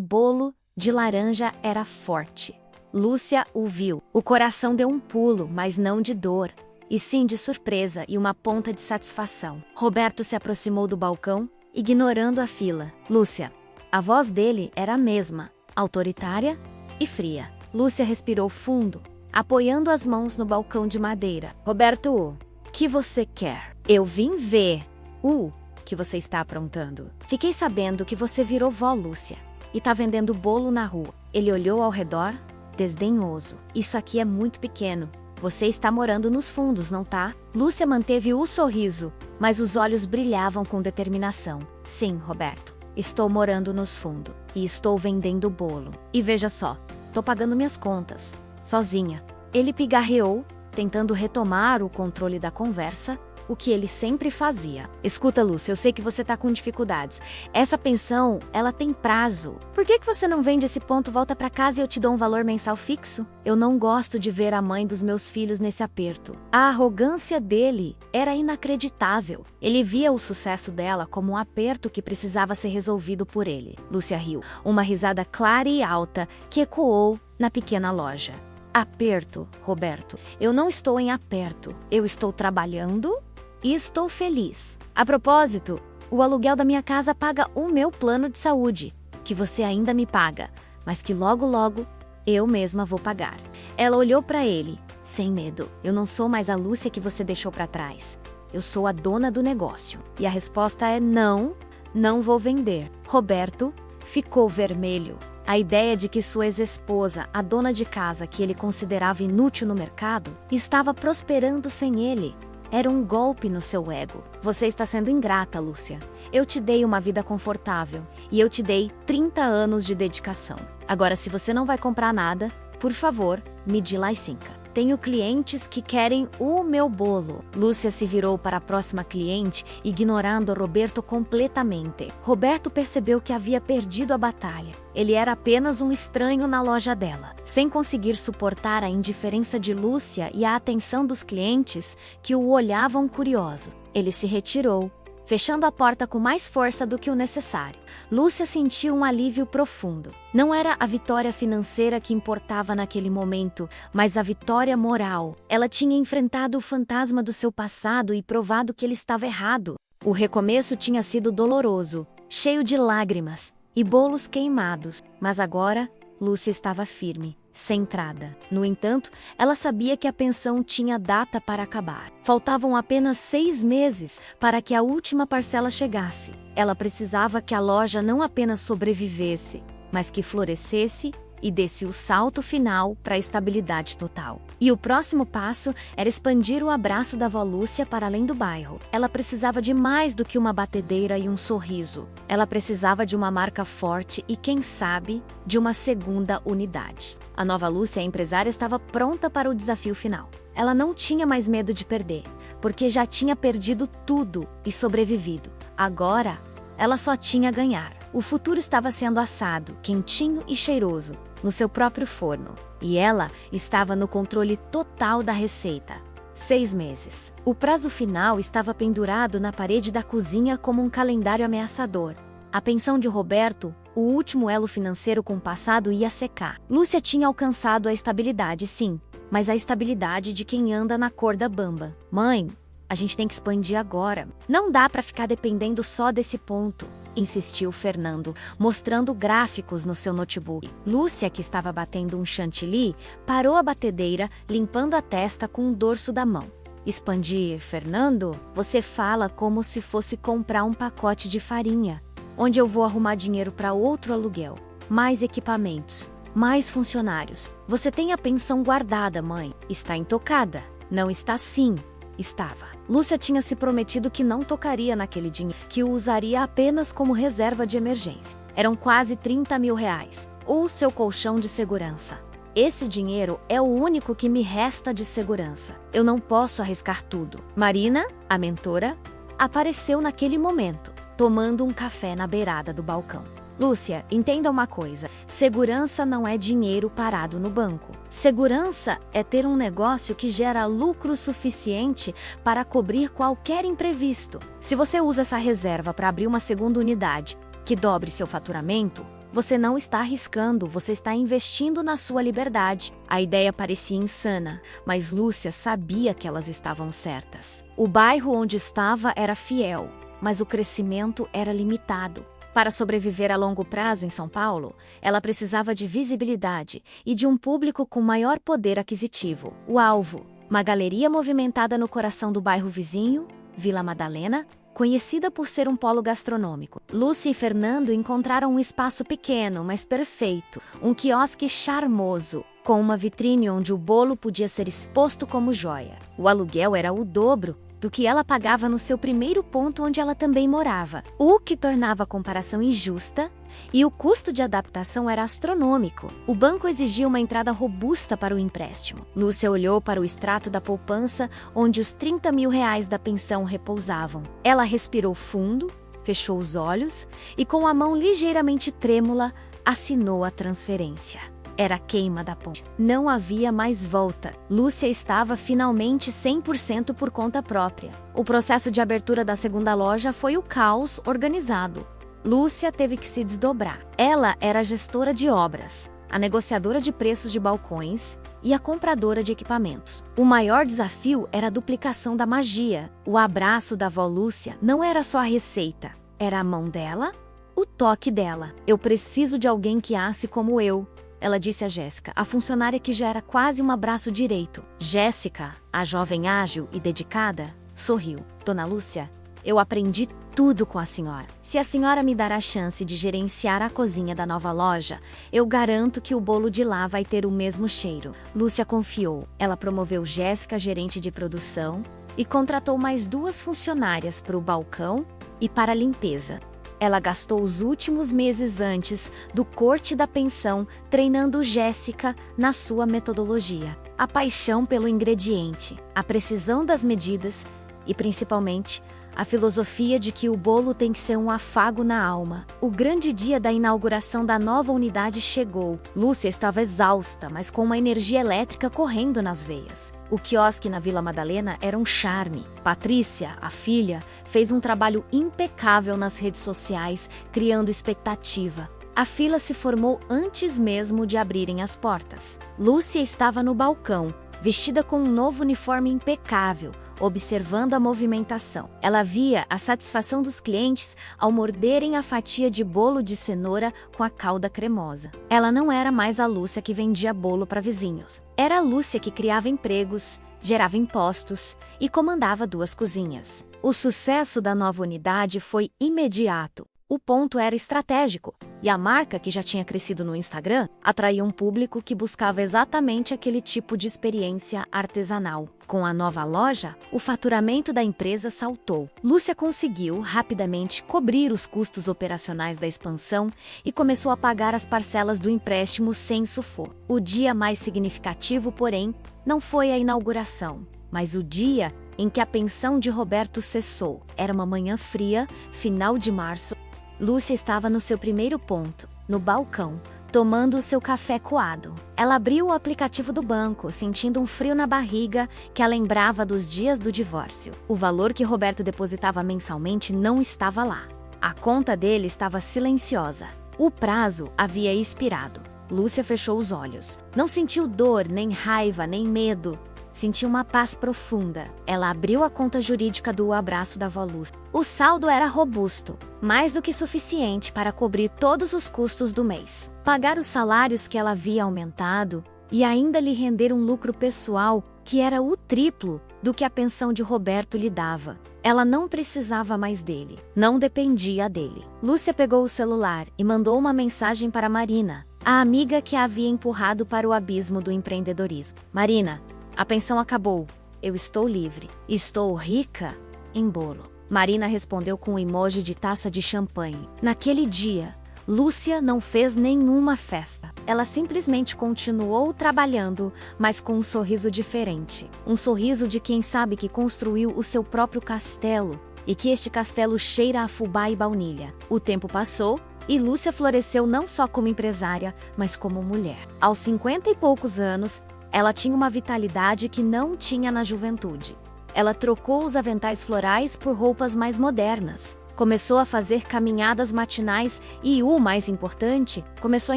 bolo de laranja era forte. Lúcia o viu. O coração deu um pulo, mas não de dor, e sim de surpresa e uma ponta de satisfação. Roberto se aproximou do balcão, ignorando a fila. Lúcia. A voz dele era a mesma, autoritária e fria. Lúcia respirou fundo, apoiando as mãos no balcão de madeira. Roberto, o que você quer? Eu vim ver o que você está aprontando. Fiquei sabendo que você virou vó Lúcia e tá vendendo bolo na rua. Ele olhou ao redor, desdenhoso. Isso aqui é muito pequeno. Você está morando nos fundos, não tá? Lúcia manteve o sorriso, mas os olhos brilhavam com determinação. Sim, Roberto. Estou morando nos fundos e estou vendendo bolo. E veja só, tô pagando minhas contas, sozinha. Ele pigarreou, tentando retomar o controle da conversa, o que ele sempre fazia. Escuta, Lúcia, eu sei que você tá com dificuldades. Essa pensão, ela tem prazo. Por que você não vende esse ponto, volta pra casa e eu te dou um valor mensal fixo? Eu não gosto de ver a mãe dos meus filhos nesse aperto. A arrogância dele era inacreditável. Ele via o sucesso dela como um aperto que precisava ser resolvido por ele. Lúcia riu, uma risada clara e alta que ecoou na pequena loja. Aperto, Roberto. Eu não estou em aperto. Eu estou trabalhando e estou feliz. A propósito, o aluguel da minha casa paga o meu plano de saúde, que você ainda me paga, mas que logo logo eu mesma vou pagar. Ela olhou para ele, sem medo. Eu não sou mais a Lúcia que você deixou para trás. Eu sou a dona do negócio. E a resposta é não, não vou vender. Roberto ficou vermelho. A ideia de que sua ex-esposa, a dona de casa que ele considerava inútil no mercado, estava prosperando sem ele. Era um golpe no seu ego. Você está sendo ingrata, Lúcia. Eu te dei uma vida confortável e eu te dei 30 anos de dedicação. Agora, se você não vai comprar nada, por favor, me dê lá 5. tenho clientes que querem o meu bolo. Lúcia se virou para a próxima cliente, ignorando Roberto completamente. Roberto percebeu que havia perdido a batalha. Ele era apenas um estranho na loja dela. Sem conseguir suportar a indiferença de Lúcia e a atenção dos clientes, que o olhavam curioso, ele se retirou, fechando a porta com mais força do que o necessário. Lúcia sentiu um alívio profundo. Não era a vitória financeira que importava naquele momento, mas a vitória moral. Ela tinha enfrentado o fantasma do seu passado e provado que ele estava errado. O recomeço tinha sido doloroso, cheio de lágrimas e bolos queimados, mas agora Lúcia estava firme, centrada. No entanto, ela sabia que a pensão tinha data para acabar. Faltavam apenas 6 meses para que a última parcela chegasse. Ela precisava que a loja não apenas sobrevivesse, mas que florescesse e desse o salto final para a estabilidade total. E o próximo passo era expandir o abraço da avó Lúcia para além do bairro. Ela precisava de mais do que uma batedeira e um sorriso. Ela precisava de uma marca forte e, quem sabe, de uma segunda unidade. A nova Lúcia, a empresária, estava pronta para o desafio final. Ela não tinha mais medo de perder, porque já tinha perdido tudo e sobrevivido. Agora, ela só tinha a ganhar. O futuro estava sendo assado, quentinho e cheiroso, no seu próprio forno. E ela estava no controle total da receita. 6 meses. O prazo final estava pendurado na parede da cozinha como um calendário ameaçador. A pensão de Roberto, o último elo financeiro com o passado, ia secar. Lúcia tinha alcançado a estabilidade, sim, mas a estabilidade de quem anda na corda bamba. Mãe, a gente tem que expandir agora. Não dá para ficar dependendo só desse ponto, insistiu Fernando, mostrando gráficos no seu notebook. Lúcia, que estava batendo um chantilly, parou a batedeira, limpando a testa com o dorso da mão. Expandir, Fernando? Você fala como se fosse comprar um pacote de farinha. Onde eu vou arrumar dinheiro para outro aluguel? Mais equipamentos, mais funcionários. Você tem a pensão guardada, mãe. Está intocada. Não está sim. Estava. Lúcia tinha se prometido que não tocaria naquele dinheiro, que o usaria apenas como reserva de emergência. Eram quase 30 mil reais, ou seu colchão de segurança. Esse dinheiro é o único que me resta de segurança. Eu não posso arriscar tudo. Marina, a mentora, apareceu naquele momento, tomando um café na beirada do balcão. Lúcia, entenda uma coisa. Segurança não é dinheiro parado no banco. Segurança é ter um negócio que gera lucro suficiente para cobrir qualquer imprevisto. Se você usa essa reserva para abrir uma segunda unidade que dobre seu faturamento, você não está arriscando, você está investindo na sua liberdade. A ideia parecia insana, mas Lúcia sabia que elas estavam certas. O bairro onde estava era fiel, mas o crescimento era limitado. Para sobreviver a longo prazo em São Paulo, ela precisava de visibilidade e de um público com maior poder aquisitivo. O alvo, uma galeria movimentada no coração do bairro vizinho, Vila Madalena, conhecida por ser um polo gastronômico. Lúcia e Fernando encontraram um espaço pequeno, mas perfeito, um quiosque charmoso, com uma vitrine onde o bolo podia ser exposto como joia. O aluguel era o dobro do que ela pagava no seu primeiro ponto onde ela também morava, o que tornava a comparação injusta, e o custo de adaptação era astronômico. O banco exigia uma entrada robusta para o empréstimo. Lúcia olhou para o extrato da poupança onde os 30 mil reais da pensão repousavam. Ela respirou fundo, fechou os olhos e, com a mão ligeiramente trêmula, assinou a transferência. Era a queima da ponte. Não havia mais volta. Lúcia estava finalmente 100% por conta própria. O processo de abertura da segunda loja foi o caos organizado. Lúcia teve que se desdobrar. Ela era a gestora de obras, a negociadora de preços de balcões e a compradora de equipamentos. O maior desafio era a duplicação da magia. O abraço da avó Lúcia não era só a receita, era a mão dela, o toque dela. Eu preciso de alguém que asse como eu, ela disse a Jéssica, a funcionária que já era quase um abraço direito. Jéssica, a jovem ágil e dedicada, sorriu. Dona Lúcia, eu aprendi tudo com a senhora. Se a senhora me dar a chance de gerenciar a cozinha da nova loja, eu garanto que o bolo de lá vai ter o mesmo cheiro. Lúcia confiou. Ela promoveu Jéssica gerente de produção e contratou mais 2 funcionárias para o balcão e para a limpeza. Ela gastou os últimos meses antes do corte da pensão treinando Jéssica na sua metodologia. A paixão pelo ingrediente, a precisão das medidas e, principalmente, a filosofia de que o bolo tem que ser um afago na alma. O grande dia da inauguração da nova unidade chegou. Lúcia estava exausta, mas com uma energia elétrica correndo nas veias. O quiosque na Vila Madalena era um charme. Patrícia, a filha, fez um trabalho impecável nas redes sociais, criando expectativa. A fila se formou antes mesmo de abrirem as portas. Lúcia estava no balcão, vestida com um novo uniforme impecável, observando a movimentação. Ela via a satisfação dos clientes ao morderem a fatia de bolo de cenoura com a calda cremosa. Ela não era mais a Lúcia que vendia bolo para vizinhos. Era a Lúcia que criava empregos, gerava impostos e comandava 2 cozinhas. O sucesso da nova unidade foi imediato. O ponto era estratégico, e a marca, que já tinha crescido no Instagram, atraía um público que buscava exatamente aquele tipo de experiência artesanal. Com a nova loja, o faturamento da empresa saltou. Lúcia conseguiu, rapidamente, cobrir os custos operacionais da expansão e começou a pagar as parcelas do empréstimo sem sufoco. O dia mais significativo, porém, não foi a inauguração, mas o dia em que a pensão de Roberto cessou. Era uma manhã fria, final de março. Lúcia estava no seu primeiro ponto, no balcão, tomando o seu café coado. Ela abriu o aplicativo do banco, sentindo um frio na barriga que a lembrava dos dias do divórcio. O valor que Roberto depositava mensalmente não estava lá. A conta dele estava silenciosa. O prazo havia expirado. Lúcia fechou os olhos. Não sentiu dor, nem raiva, nem medo. Sentiu uma paz profunda. Ela abriu a conta jurídica do abraço da avó Lúcia. O saldo era robusto, mais do que suficiente para cobrir todos os custos do mês, pagar os salários que ela havia aumentado e ainda lhe render um lucro pessoal que era o triplo do que a pensão de Roberto lhe dava. Ela não precisava mais dele, não dependia dele. Lúcia pegou o celular e mandou uma mensagem para Marina, a amiga que a havia empurrado para o abismo do empreendedorismo. Marina, a pensão acabou. Eu estou livre. Estou rica em bolo. Marina respondeu com um emoji de taça de champanhe. Naquele dia, Lúcia não fez nenhuma festa. Ela simplesmente continuou trabalhando, mas com um sorriso diferente. Um sorriso de quem sabe que construiu o seu próprio castelo e que este castelo cheira a fubá e baunilha. O tempo passou e Lúcia floresceu não só como empresária, mas como mulher. Aos 50 e poucos anos, ela tinha uma vitalidade que não tinha na juventude. Ela trocou os aventais florais por roupas mais modernas. Começou a fazer caminhadas matinais e, o mais importante, começou a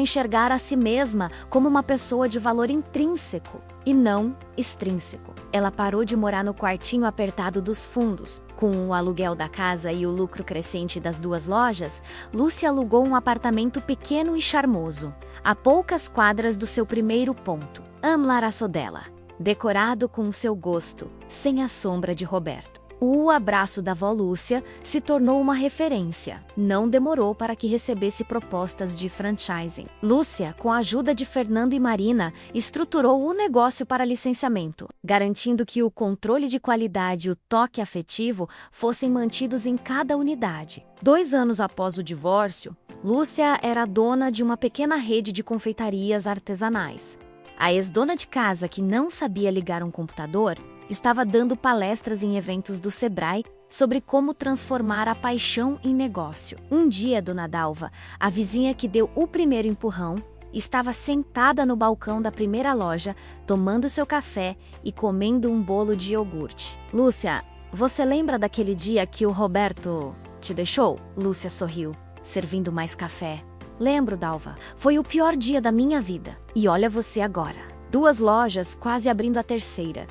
enxergar a si mesma como uma pessoa de valor intrínseco e não extrínseco. Ela parou de morar no quartinho apertado dos fundos. Com o aluguel da casa e o lucro crescente das 2 lojas, Lúcia alugou um apartamento pequeno e charmoso, a poucas quadras do seu primeiro ponto, Amlaraço dela, decorado com o seu gosto, sem a sombra de Roberto. O abraço da avó Lúcia se tornou uma referência. Não demorou para que recebesse propostas de franchising. Lúcia, com a ajuda de Fernando e Marina, estruturou o negócio para licenciamento, garantindo que o controle de qualidade e o toque afetivo fossem mantidos em cada unidade. 2 anos após o divórcio, Lúcia era dona de uma pequena rede de confeitarias artesanais. A ex-dona de casa, que não sabia ligar um computador, estava dando palestras em eventos do Sebrae sobre como transformar a paixão em negócio. Um dia, Dona Dalva, a vizinha que deu o primeiro empurrão, estava sentada no balcão da primeira loja, tomando seu café e comendo um bolo de iogurte. Lúcia, você lembra daquele dia que o Roberto te deixou? Lúcia sorriu, servindo mais café. Lembro, Dalva. Foi o pior dia da minha vida. E olha você agora. 2 lojas, quase abrindo a terceira.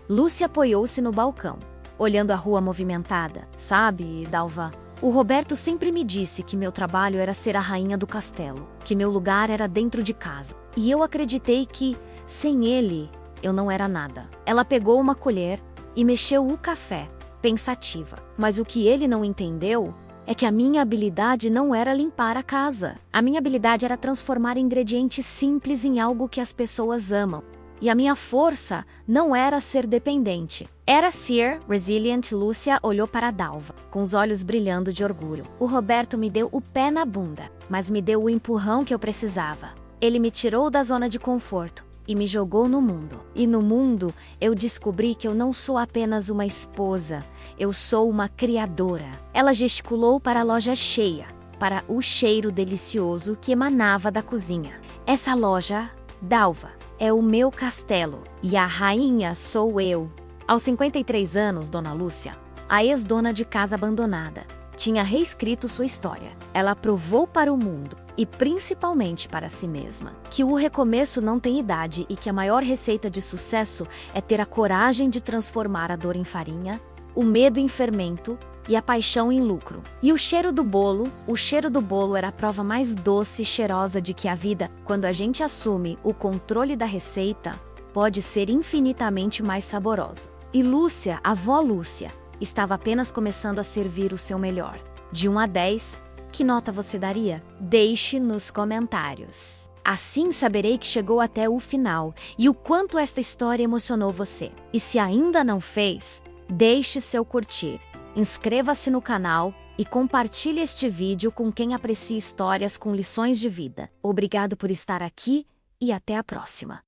Lúcia apoiou-se no balcão, olhando a rua movimentada. Sabe, Dalva, o Roberto sempre me disse que meu trabalho era ser a rainha do castelo, que meu lugar era dentro de casa. E eu acreditei que, sem ele, eu não era nada. Ela pegou uma colher e mexeu o café, pensativa. Mas o que ele não entendeu é que a minha habilidade não era limpar a casa. A minha habilidade era transformar ingredientes simples em algo que as pessoas amam. E a minha força não era ser dependente, Era Sear, Resilient. Lúcia olhou para Dalva, com os olhos brilhando de orgulho. O Roberto me deu o pé na bunda, mas me deu o empurrão que eu precisava. Ele me tirou da zona de conforto e me jogou no mundo. E no mundo, eu descobri que eu não sou apenas uma esposa, eu sou uma criadora. Ela gesticulou para a loja cheia, para o cheiro delicioso que emanava da cozinha. Essa loja, Dalva, é o meu castelo, e a rainha sou eu. Aos 53 anos, Dona Lúcia, a ex-dona de casa abandonada, tinha reescrito sua história. Ela provou para o mundo, e principalmente para si mesma, que o recomeço não tem idade e que a maior receita de sucesso é ter a coragem de transformar a dor em farinha, o medo em fermento e a paixão em lucro. E o cheiro do bolo era a prova mais doce e cheirosa de que a vida, quando a gente assume o controle da receita, pode ser infinitamente mais saborosa. E Lúcia, a avó Lúcia, estava apenas começando a servir o seu melhor. De 1 a 10, que nota você daria? Deixe nos comentários. Assim saberei que chegou até o final e o quanto esta história emocionou você. E se ainda não fez, deixe seu curtir, inscreva-se no canal e compartilhe este vídeo com quem aprecia histórias com lições de vida. Obrigado por estar aqui e até a próxima.